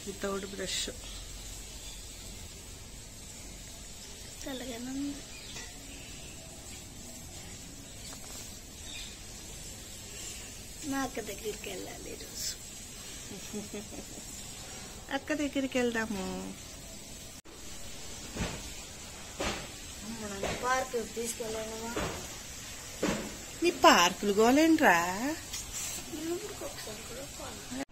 Without brush. చల్లగానే మా అక్క దగ్గరికి వెళ్ళాలి ఈరోజు. అక్క దగ్గరికి వెళ్దాము. పార్క్ తీసుకెళ్ళాను. నీ పార్కులు గోలేంట్రా? ఒకసారి కూడా పార్క్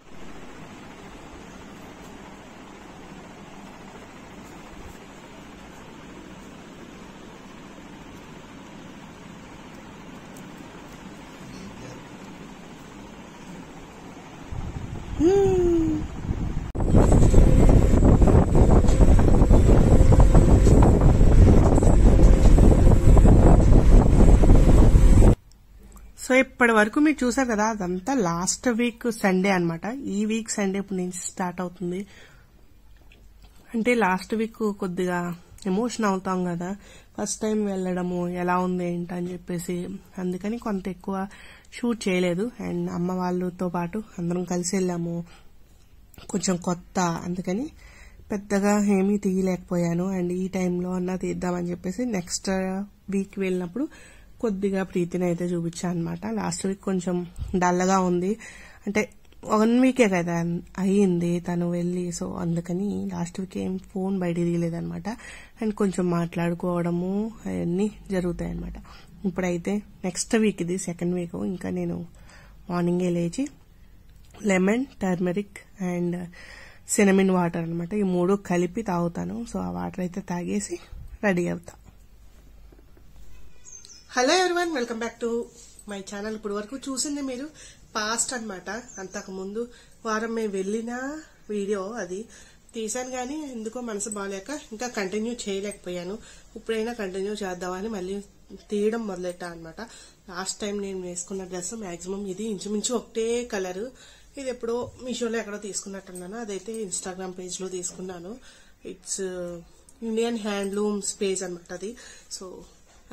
సో ఇప్పటి వరకు మీరు చూసారు కదా, అదంతా లాస్ట్ వీక్ సండే అన్నమాట. ఈ వీక్ సండే ఇప్పుడు నుంచి స్టార్ట్ అవుతుంది. అంటే లాస్ట్ వీక్ కొద్దిగా ఎమోషన్ అవుతాం కదా, ఫస్ట్ టైం వెళ్ళడము ఎలా ఉంది ఏంటని చెప్పేసి, అందుకని కొంత ఎక్కువ షూట్ చేయలేదు. అండ్ అమ్మ వాళ్ళతో పాటు అందరం కలిసి వెళ్ళాము, కొంచెం కొత్త, అందుకని పెద్దగా ఏమీ తీయలేకపోయాను. అండ్ ఈ టైంలో అన్నా తీద్దామని చెప్పేసి నెక్స్ట్ వీక్ వెళ్ళినప్పుడు కొద్దిగా ప్రీతిని అయితే చూపించాను అనమాట. లాస్ట్ వీక్ కొంచెం డల్గా ఉంది, అంటే 1 వీకే కదా అయ్యింది తను వెళ్ళి. సో అందుకని లాస్ట్ వీక్ ఏం ఫోన్ బయట తీయలేదనమాట. అండ్ కొంచెం మాట్లాడుకోవడము అవన్నీ జరుగుతాయి అనమాట. ఇప్పుడైతే నెక్స్ట్ వీక్, ఇది 2nd వీక్. ఇంకా నేను మార్నింగే లేచి lemon, turmeric and cinnamon water అనమాట, ఈ 3 కలిపి తాగుతాను. సో ఆ వాటర్ అయితే తాగేసి రెడీ అవుతా. Hello everyone, welcome back to my channel. ఇప్పుడు వరకు చూసింది మీరు పాస్ట్ అనమాట. అంతకు ముందు వారం మేము వెళ్ళిన వీడియో అది తీసాను, కానీ ఎందుకో మనసు బాగాలేక ఇంకా కంటిన్యూ చేయలేకపోయాను. ఇప్పుడైనా కంటిన్యూ చేద్దామని మళ్ళీ తీయడం మొదలెట్టా అనమాట. లాస్ట్ టైం నేను వేసుకున్న డ్రెస్ మాక్సిమం ఇది ఇంచుమించు ఒకటే కలర్. ఇది ఎప్పుడో మీషోలో ఎక్కడో తీసుకున్నట్టున్నాను, అదైతే ఇన్స్టాగ్రామ్ పేజ్ లో తీసుకున్నాను. ఇట్స్ ఇండియన్ హ్యాండ్లూమ్స్ పేజ్ అనమాట అది. సో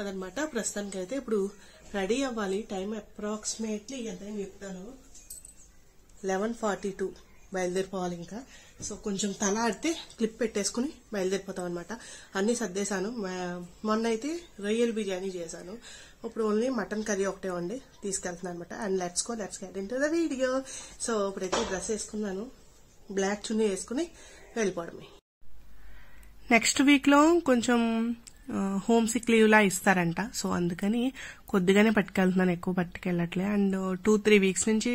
అదనమాట. ప్రస్తుతానికి అయితే ఇప్పుడు రెడీ అవ్వాలి. టైం అప్రాక్సిమేట్లీ ఎంత చెప్తాను, 11:42 బయలుదేరిపోవాలి ఇంకా. సో కొంచెం తల ఆడితే క్లిప్ పెట్టేసుకుని బయలుదేరిపోతాం అనమాట. అన్ని సర్దేశాను. మొన్న అయితే రొయ్యలు బిర్యానీ చేశాను, ఇప్పుడు ఓన్లీ మటన్ కర్రీ ఒకటే వండి తీసుకెళ్తున్నాను అనమాట. And let's get into the video. So ఇప్పుడైతే డ్రెస్ వేసుకున్నాను, బ్లాక్ చున్నీ వేసుకుని వెళ్ళిపోవడమే. నెక్స్ట్ వీక్ లో కొంచెం హోమ్ సిక్ లీవ్ లా ఇస్తారంట. సో అందుకని కొద్దిగానే పట్టుకెళ్తున్నాను, ఎక్కువ పట్టుకెళ్ళట్లే. అండ్ 2-3 వీక్స్ నుంచి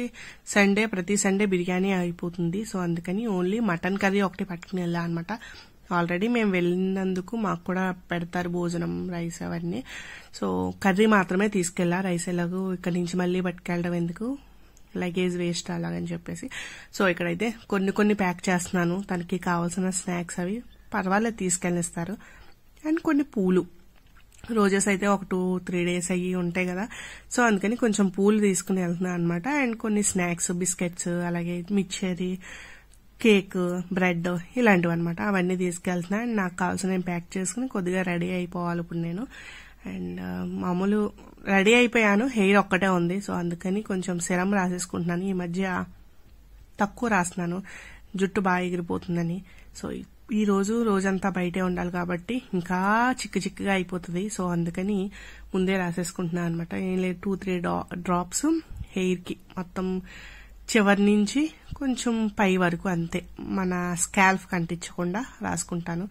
ప్రతి సండే బిర్యానీ అయిపోతుంది. సో అందుకని ఓన్లీ మటన్ కర్రీ ఒకటి పట్టుకుని వెళ్ళా అనమాట. ఆల్రెడీ మేము వెళ్ళినందుకు మాకు కూడా పెడతారు భోజనం, రైస్ అవన్నీ. సో కర్రీ మాత్రమే తీసుకెళ్లా, రైస్ ఎలాగో ఇక్కడి నుంచి మళ్ళీ పట్టుకెళ్ళడం ఎందుకు, లగేజ్ వేస్ట్ అలాగని చెప్పేసి. సో ఇక్కడైతే కొన్ని ప్యాక్ చేస్తున్నాను. తనకి కావాల్సిన స్నాక్స్ అవి పర్వాలేదు తీసుకెళ్ళిస్తారు. అండ్ కొన్ని పూలు, రోజెస్ అయితే ఒక 2-3 డేస్ అయ్యి ఉంటాయి కదా, సో అందుకని కొంచెం పూలు తీసుకుని వెళ్తున్నాను అనమాట. అండ్ కొన్ని స్నాక్స్, బిస్కెట్స్, అలాగే మిక్చరీ, కేక్, బ్రెడ్ ఇలాంటివి అనమాట, అవన్నీ తీసుకెళ్తున్నా. అండ్ నాకు కావాల్సిన నేను ప్యాక్ చేసుకుని కొద్దిగా రెడీ అయిపోవాలి ఇప్పుడు నేను. అండ్ మామూలు రెడీ అయిపోయాను, హెయిర్ ఒక్కటే ఉంది. సో అందుకని కొంచెం సిరం రాసేసుకుంటున్నాను. ఈ మధ్య తక్కువ రాస్తున్నాను, జుట్టు బాగా ఎగిరిపోతుందని. సో ఈ రోజంతా బయటే ఉండాలి కాబట్టి ఇంకా చిక్కుగా అయిపోతుంది. సో అందుకని ముందే రాసేసుకుంటున్నాను అనమాట. ఏం లేదు, 2-3 డ్రాప్స్ హెయిర్ కి మొత్తం చివరి నుంచి కొంచెం పై వరకు అంతే, మన స్కాల్ఫ్ కంటించకుండా రాసుకుంటాను.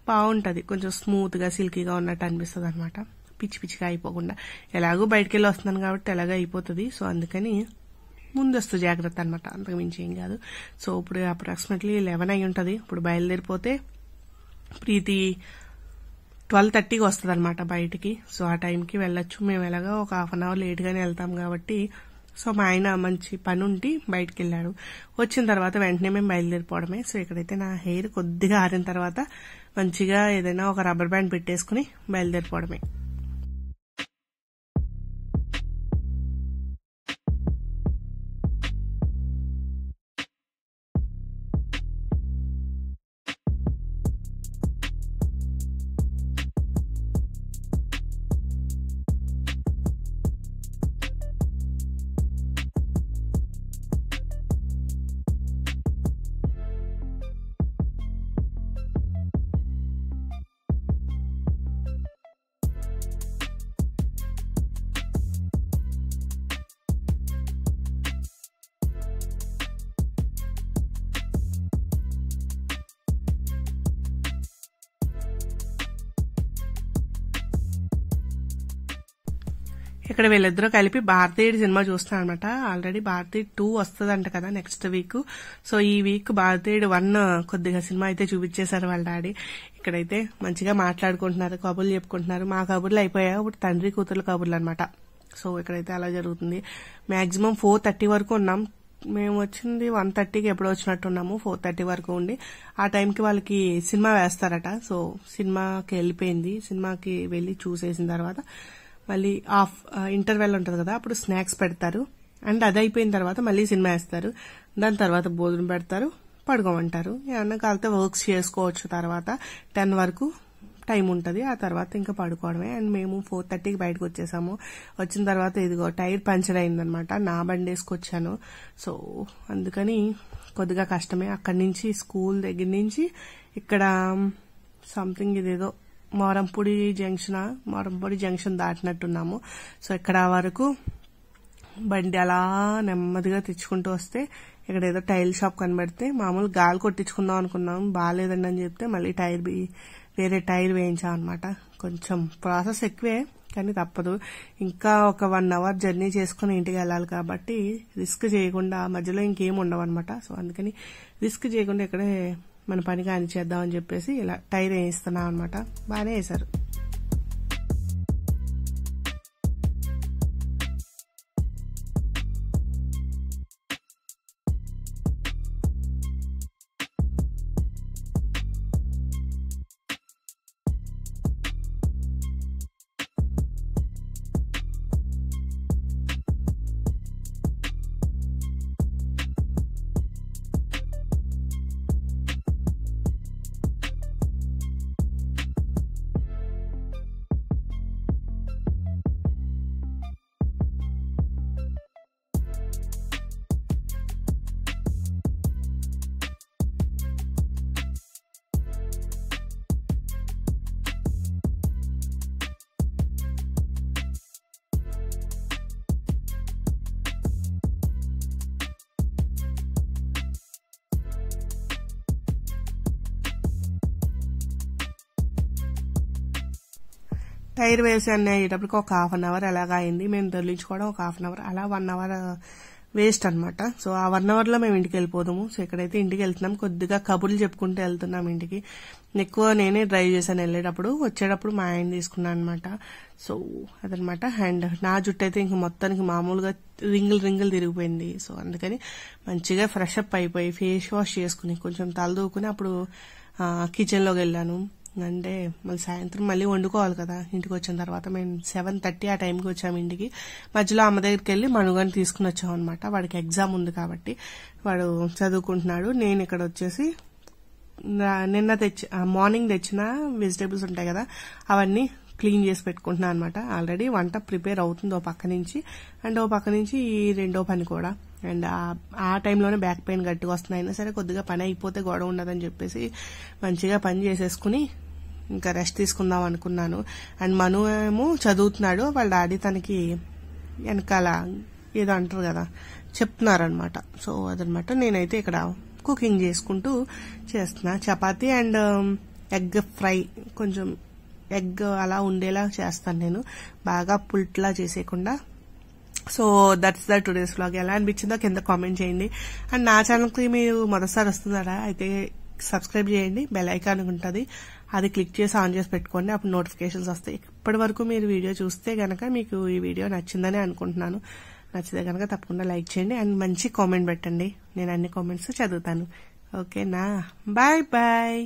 బాగుంటది, కొంచెం స్మూత్ గా సిల్కీగా ఉన్నట్టు అనిపిస్తుంది అనమాట, పిచ్చిగా అయిపోకుండా. ఎలాగో బయటకు వెళ్ళి వస్తున్నాను కాబట్టి ఎలాగో అయిపోతుంది. సో అందుకని ముందస్తు జాగ్రత్త అనమాట, అంతకు మించి ఏం కాదు. సో ఇప్పుడు అప్రాక్సిమేట్లీ 11 అయి ఉంటది. ఇప్పుడు బయలుదేరిపోతే ప్రీతి 12:30కి వస్తుంది అనమాట బయటికి. సో ఆ టైంకి వెళ్ళొచ్చు. మేము ఎలాగో ఒక 1/2 అవర్ లేట్ గానే వెళ్తాం కాబట్టి. సో మా ఆయన మంచి పని ఉండి బయటకు వెళ్ళాడు, వచ్చిన తర్వాత వెంటనే మేము బయలుదేరిపోవడమే. సో ఇక్కడైతే నా హెయిర్ కొద్దిగా ఆరిన తర్వాత మంచిగా ఏదైనా ఒక రబ్బర్ బ్యాండ్ పెట్టేసుకుని బయలుదేరిపోవడమే. ఇక్కడ వీళ్ళిద్దరూ కలిపి భారతీయుడు సినిమా చూస్తున్నారు అనమాట. ఆల్రెడీ భారతీయుడు 2 వస్తుందంట కదా నెక్స్ట్ వీక్. సో ఈ వీక్ భారతీయుడు 1 కొద్దిగా సినిమా అయితే చూపించేశారు వాళ్ళ డాడీ. ఇక్కడైతే మంచిగా మాట్లాడుకుంటున్నారు, కబుర్లు చెప్పుకుంటున్నారు. మా కబుర్లు అయిపోయాయి, ఇప్పుడు తండ్రి కూతురు కబుర్లు అనమాట. సో ఇక్కడైతే అలా జరుగుతుంది. మాక్సిమం 4:30 వరకు ఉన్నాం. మేము వచ్చింది 1:30కి ఎప్పుడో వచ్చినట్టున్నాము. 4:30 వరకు ఉండి ఆ టైంకి వాళ్ళకి సినిమా వేస్తారట. సో సినిమాకి వెళ్ళిపోయింది. సినిమాకి వెళ్ళి చూసేసిన తర్వాత మళ్ళీ ఇంటర్వెల్ ఉంటుంది కదా, అప్పుడు స్నాక్స్ పెడతారు. అండ్ అది అయిపోయిన తర్వాత మళ్ళీ సినిమా వేస్తారు. దాని తర్వాత భోజనం పెడతారు, పడుకోమంటారు. ఏమన్నా కాలితే వర్క్స్ చేసుకోవచ్చు. తర్వాత 10 వరకు టైం ఉంటుంది. ఆ తర్వాత ఇంకా పడుకోవడమే. అండ్ మేము 4:30కి బయటకు వచ్చేసాము. వచ్చిన తర్వాత ఇదిగో టైర్ పంచర్ అయిందనమాట. నా బండి వేసుకొచ్చాను. సో అందుకని కొద్దిగా కష్టమే. అక్కడి నుంచి స్కూల్ దగ్గర నుంచి ఇక్కడ సంథింగ్ ఇదేదో మోరంపూడి జంక్షన్ దాటినట్టున్నాము. సో ఇక్కడ వరకు బండి అలా నెమ్మదిగా తెచ్చుకుంటూ వస్తే ఇక్కడ ఏదో టైల్ షాప్ కనబడితే మామూలు గాలి కొట్టించుకుందాం అనుకున్నాం. బాగాలేదండి అని చెప్తే మళ్ళీ వేరే టైర్ వేయించాం అనమాట. కొంచెం ప్రాసెస్ ఎక్కువే కానీ తప్పదు. ఇంకా ఒక 1 అవర్ జర్నీ చేసుకుని ఇంటికి వెళ్ళాలి కాబట్టి రిస్క్ చేయకుండా, మధ్యలో ఇంకేం ఉండవు అనమాట. సో అందుకని రిస్క్ చేయకుండా ఇక్కడే మన పని కాని చేద్దామని చెప్పేసి ఇలా టైర్ వేయిస్తున్నాం అనమాట. బాగానే వేశారు. టైర్ వేసి అన్నీ అయ్యేటప్పటికి ఒక 1/2 అవర్ అలాగా అయింది. మేము తొలగించుకోవడం ఒక 1/2 అవర్, అలా 1 అవర్ వేస్ట్ అనమాట. సో ఆ 1 అవర్లో మేము ఇంటికి వెళ్ళిపోదాము. సో ఇక్కడైతే ఇంటికి వెళ్తున్నాం. కొద్దిగా కబుర్లు చెప్పుకుంటూ వెళ్తున్నాం ఇంటికి. ఎక్కువ నేనే డ్రైవ్ చేశాను వెళ్ళేటప్పుడు. వచ్చేటప్పుడు మా ఆయన తీసుకున్నాను అనమాట. సో అదనమాట. అండ్ నా జుట్టు అయితే ఇంక మొత్తానికి మామూలుగా రింగులు తిరిగిపోయింది. సో అందుకని మంచిగా ఫ్రెష్ అప్ అయిపోయి ఫేస్ వాష్ చేసుకుని కొంచెం తలదూకుని అప్పుడు కిచెన్లోకి వెళ్ళాను. అంటే మళ్ళీ సాయంత్రం మళ్ళీ వండుకోవాలి కదా. ఇంటికి వచ్చిన తర్వాత మేము 7:30 ఆ టైంకి వచ్చాము ఇంటికి. మధ్యలో అమ్మ దగ్గరికి వెళ్ళి మనుగాని తీసుకుని వచ్చాం అనమాట. వాడికి ఎగ్జామ్ ఉంది కాబట్టి వాడు చదువుకుంటున్నాడు. నేను ఇక్కడ వచ్చేసి మార్నింగ్ తెచ్చిన వెజిటేబుల్స్ ఉంటాయి కదా, అవన్నీ క్లీన్ చేసి పెట్టుకుంటున్నాను అనమాట. ఆల్రెడీ వంట ప్రిపేర్ అవుతుంది ఓ పక్క నుంచి, అండ్ ఓ పక్క నుంచి ఈ రెండో పని కూడా. అండ్ ఆ టైంలోనే బ్యాక్ పెయిన్ గట్టిగా వస్తుంది. అయినా సరే కొద్దిగా పని అయిపోతే గొడవ ఉండదని చెప్పేసి మంచిగా పని చేసేసుకుని ఇంకా రెస్ట్ తీసుకుందాం అనుకున్నాను. అండ్ మను ఏమో చదువుతున్నాడు. వాళ్ళ డాడీ తనకి వెనకాల ఏదో అంటారు కదా చెప్తున్నారనమాట. సో అదనమాట. నేనైతే ఇక్కడ కుకింగ్ చేసుకుంటూ చేస్తున్నా. చపాతీ అండ్ ఎగ్ ఫ్రై, కొంచెం ఎగ్ అలా ఉండేలా చేస్తాను నేను, బాగా పుల్ట్లా చేసేయకుండా. So that's the today's vlog. ఎలా అనిపించిందో కింద కామెంట్ చేయండి. అండ్ నా ఛానల్కి మీరు మొదటిసారి వస్తున్నారా అయితే సబ్స్క్రైబ్ చేయండి. బెల్ ఐకాన్ ఉంటుంది, అది క్లిక్ చేసి ఆన్ చేసి పెట్టుకోండి. అప్పుడు నోటిఫికేషన్స్ వస్తాయి. ఇప్పటి వరకు మీరు వీడియో చూస్తే గనక మీకు ఈ వీడియో నచ్చిందని అనుకుంటున్నాను. నచ్చితే కనుక తప్పకుండా లైక్ చేయండి అండ్ మంచి కామెంట్ పెట్టండి. నేను అన్ని కామెంట్స్ చదువుతాను. ఓకేనా? Bye bye.